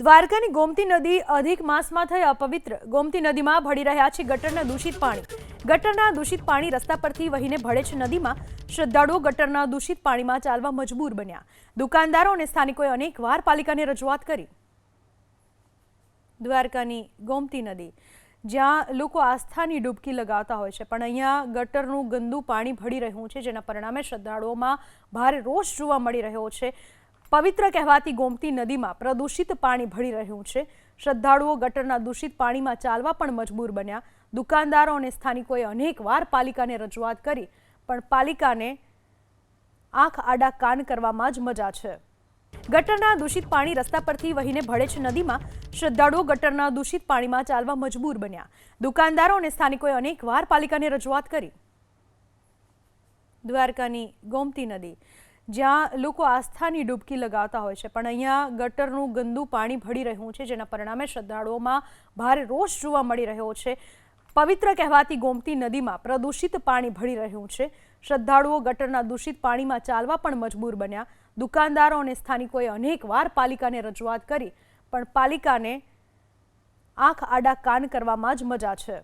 દ્વારકાની ગોમતી નદી અધિક માસમાં થઈ અપવિત્ર। ગોમતી નદીમાં ભળી રહ્યા છે ગટરના દૂષિત પાણી। ગટરના દૂષિત પાણી રસ્તા પરથી વહીને ભળે છે નદીમાં। શ્રદ્ધાળુઓ ગટરના દૂષિત પાણીમાં ચાલવા મજબૂર બન્યા। દુકાનદારો અને સ્થાનિકોએ અનેકવાર પાલિકાને રજૂઆત કરી। દ્વારકાની ગોમતી નદી જ્યાં લોકો આસ્થાની ડૂબકી લગાવતા હોય છે, પણ અહીંયા ગટરનું ગંદુ પાણી ભળી રહ્યું છે, જેના પરિણામે શ્રદ્ધાળુઓમાં ભારે રોષ જોવા મળી રહ્યો છે। પવિત્ર કહેવાતી ગોમતી નદીમાં પ્રદૂષિત પાણી ભળી રહ્યું છે। શ્રદ્ધાળુઓ ગટરના દૂષિત પાણીમાં ચાલવા પણ મજબૂર બન્યા। દુકાનદારો અને સ્થાનિકોએ અનેકવાર પાલિકાને રજૂઆત કરી, પણ પાલિકાને આંખ આડા કાન કરવામાં જ મજા છે। ગટરના દૂષિત પાણી રસ્તા પરથી વહીને ભળે છે નદીમાં। શ્રદ્ધાળુઓ ગટરના દૂષિત પાણીમાં ચાલવા મજબૂર બન્યા। દુકાનદારો અને સ્થાનિકોએ અનેકવાર પાલિકાને રજૂઆત કરી। દ્વારકાની ગોમતી નદી જ્યાં લોકો આસ્થાની ડૂબકી લગાવતા હોય છે, પણ અહીંયા ગટરનું ગંદુ પાણી ભળી રહ્યું છે, જેના પરિણામે શ્રદ્ધાળુઓમાં ભારે રોષ જોવા મળી રહ્યો છે। પવિત્ર કહેવાતી ગોમતી નદીમાં પ્રદૂષિત પાણી ભળી રહ્યું છે। શ્રદ્ધાળુઓ ગટરના દૂષિત પાણીમાં ચાલવા પણ મજબૂર બન્યા। દુકાનદારો અને સ્થાનિકોએ અનેકવાર પાલિકાને રજૂઆત કરી, પણ પાલિકાને આંખ આડા કાન કરવામાં જ મજા છે।